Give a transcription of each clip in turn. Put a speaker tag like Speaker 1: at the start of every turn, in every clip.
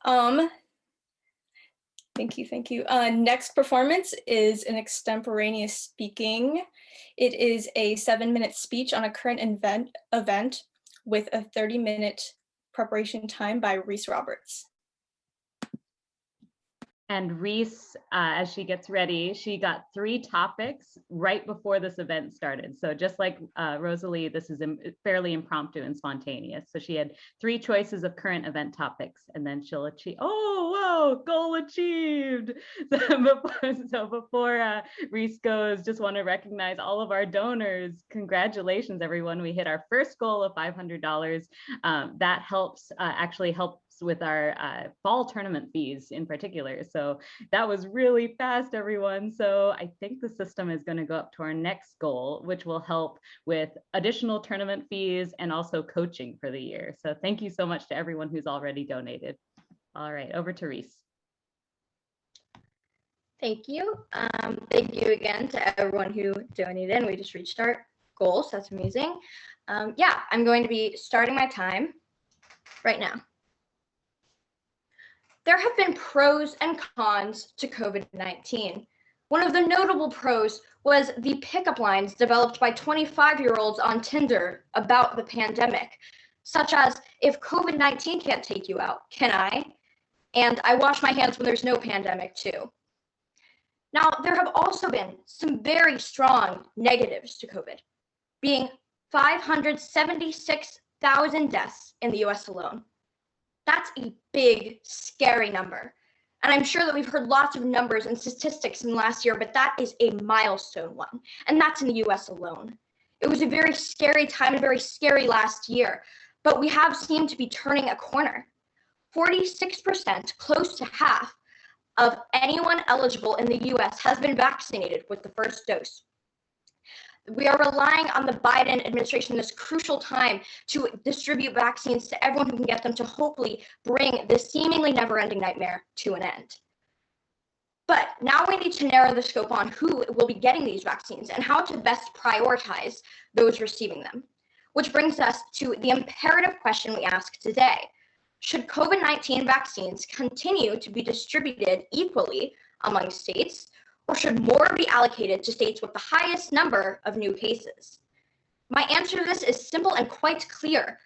Speaker 1: Um, Thank you, thank you. Next performance is an extemporaneous speaking. It is a 7-minute speech on a current event with a 30-minute preparation time by Reese Roberts.
Speaker 2: And Reese, as she gets ready, she got 3 topics right before this event started. So just like Rosalie, this is fairly impromptu and spontaneous. So she had 3 choices of current event topics, and then she'll achieve, oh, whoa, goal achieved. So before Reese goes, just want to recognize all of our donors. Congratulations, everyone. We hit our first goal of $500. That actually helps with our fall tournament fees in particular. So that was really fast, everyone. So I think the system is going to go up to our next goal, which will help with additional tournament fees and also coaching for the year. So thank you so much to everyone who's already donated. All right, over to Reese.
Speaker 3: Thank you. Thank you again to everyone who donated. And we just reached our goals. That's amazing. Yeah, I'm going to be starting my time right now. There have been pros and cons to COVID-19. One of the notable pros was the pickup lines developed by 25-year-olds on Tinder about the pandemic, such as, if COVID-19 can't take you out, can I? And I wash my hands when there's no pandemic too. Now, there have also been some very strong negatives to COVID, being 576,000 deaths in the US alone. That's a big, scary number. And I'm sure that we've heard lots of numbers and statistics in the last year, but that is a milestone one. And that's in the US alone. It was a very scary time, a very scary last year, but we have seemed to be turning a corner. 46%, close to half, of anyone eligible in the US has been vaccinated with the first dose. We are relying on the Biden administration this crucial time to distribute vaccines to everyone who can get them to hopefully bring this seemingly never-ending nightmare to an end. But now we need to narrow the scope on who will be getting these vaccines and how to best prioritize those receiving them, which brings us to the imperative question we ask today. Should COVID-19 vaccines continue to be distributed equally among states, or should more be allocated to states with the highest number of new cases? My answer to this is simple and quite clear.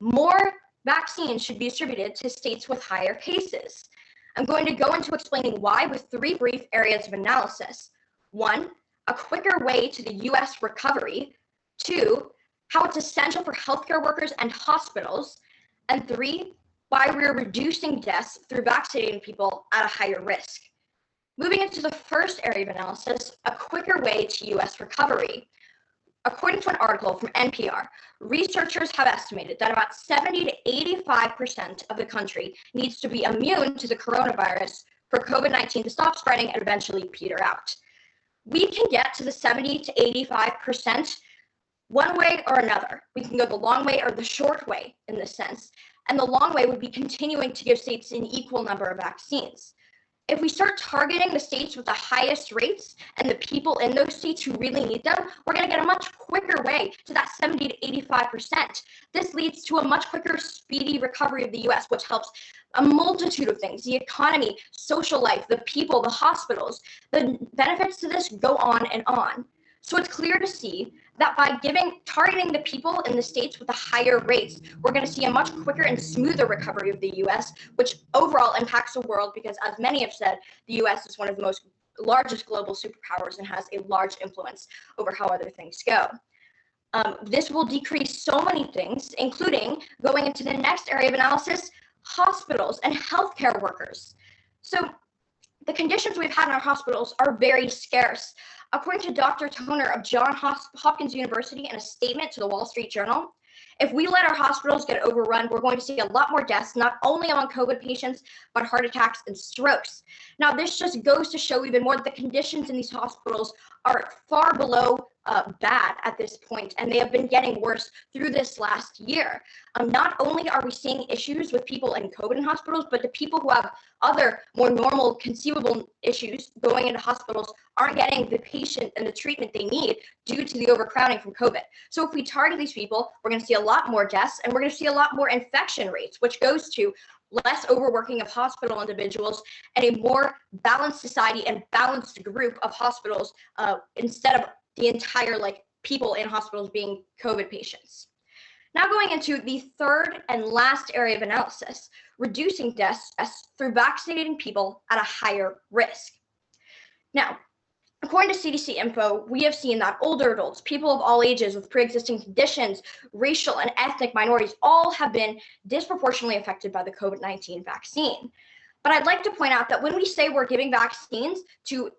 Speaker 3: More vaccines should be distributed to states with higher cases. I'm going to go into explaining why with 3 brief areas of analysis. 1, a quicker way to the US recovery. 2, how it's essential for healthcare workers and hospitals. And 3, why we're reducing deaths through vaccinating people at a higher risk. Moving into the first area of analysis, a quicker way to US recovery. According to an article from NPR, researchers have estimated that about 70 to 85% of the country needs to be immune to the coronavirus for COVID-19 to stop spreading and eventually peter out. We can get to the 70 to 85% one way or another. We can go the long way or the short way in this sense. And the long way would be continuing to give states an equal number of vaccines. If we start targeting the states with the highest rates and the people in those states who really need them, we're going to get a much quicker way to that 70 to 85%. This leads to a much quicker, speedy recovery of the US, which helps a multitude of things: the economy, social life, the people, the hospitals. The benefits to this go on and on. So it's clear to see that by targeting the people in the states with the higher rates, we're going to see a much quicker and smoother recovery of the US, which overall impacts the world because, as many have said, the US is one of the largest global superpowers and has a large influence over how other things go. This will decrease so many things, including going into the next area of analysis, hospitals and healthcare workers. So the conditions we've had in our hospitals are very scarce. According to Dr. Toner of Johns Hopkins University in a statement to the Wall Street Journal, if we let our hospitals get overrun, we're going to see a lot more deaths, not only among COVID patients, but heart attacks and strokes. Now, this just goes to show even more that the conditions in these hospitals are far below bad at this point, and they have been getting worse through this last year. Not only are we seeing issues with people in COVID in hospitals, but the people who have other more normal conceivable issues going into hospitals aren't getting the patient and the treatment they need due to the overcrowding from COVID. So if we target these people, we're going to see a lot more deaths and we're going to see a lot more infection rates, which goes to less overworking of hospital individuals, and a more balanced society and balanced group of hospitals instead of the entire people in hospitals being COVID patients. Now going into the third and last area of analysis, reducing deaths through vaccinating people at a higher risk. Now, according to CDC info, we have seen that older adults, people of all ages with pre-existing conditions, racial and ethnic minorities, all have been disproportionately affected by the COVID-19 vaccine. But I'd like to point out that when we say we're giving vaccines to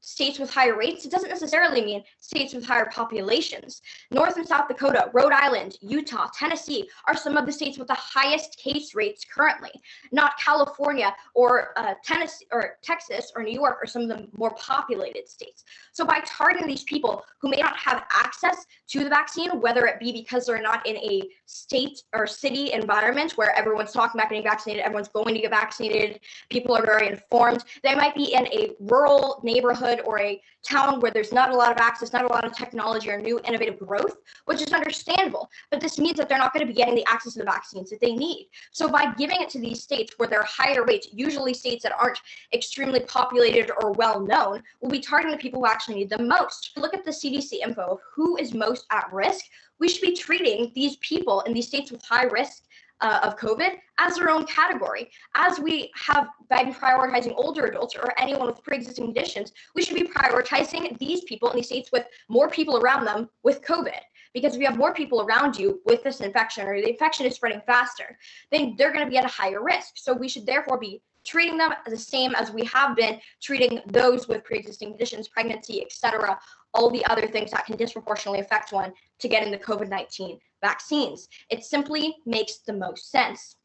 Speaker 3: states with higher rates, it doesn't necessarily mean states with higher populations. North and South Dakota, Rhode Island, Utah, Tennessee are some of the states with the highest case rates currently, not California or Tennessee or Texas or New York or some of the more populated states. So by targeting these people who may not have access to the vaccine, whether it be because they're not in a state or city environment where everyone's talking about getting vaccinated, everyone's going to get vaccinated, people are very informed, they might be in a rural neighborhood or a town where there's not a lot of access, not a lot of technology or new innovative growth, which is understandable. But this means that they're not going to be getting the access to the vaccines that they need. So by giving it to these states where there are higher rates, usually states that aren't extremely populated or well known, will be targeting the people who actually need them most. Look at the CDC info of who is most at risk. We should be treating these people in these states with high risk of COVID as their own category. As we have been prioritizing older adults or anyone with pre-existing conditions, we should be prioritizing these people in these states with more people around them with COVID. Because if you have more people around you with this infection or the infection is spreading faster, then they're going to be at a higher risk. So we should therefore be treating them the same as we have been treating those with pre-existing conditions, pregnancy, etc., all the other things that can disproportionately affect one to getting the COVID-19 vaccines. It simply makes the most sense.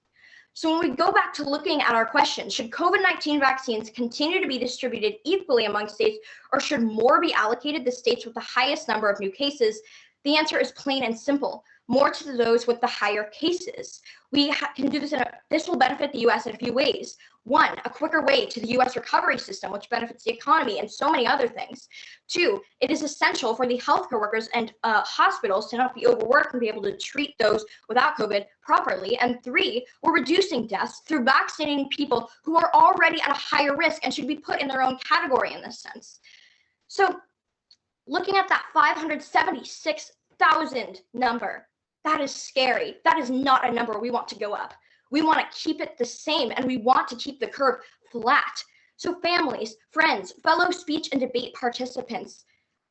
Speaker 3: So when we go back to looking at our question, should COVID-19 vaccines continue to be distributed equally among states, or should more be allocated to states with the highest number of new cases? The answer is plain and simple. More to those with the higher cases. We can do this this will benefit the U.S. in a few ways. One, a quicker way to the U.S. recovery system, which benefits the economy and so many other things. Two, it is essential for the healthcare workers and hospitals to not be overworked and be able to treat those without COVID properly. And three, we're reducing deaths through vaccinating people who are already at a higher risk and should be put in their own category in this sense. So looking at that 576,000 number, that is scary. That is not a number we want to go up. We want to keep it the same, and we want to keep the curve flat. So families, friends, fellow speech and debate participants,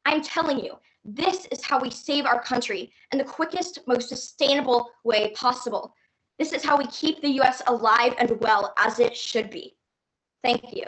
Speaker 3: I'm telling you, this is how we save our country in the quickest, most sustainable way possible. This is how we keep the U.S. alive and well as it should be. Thank you.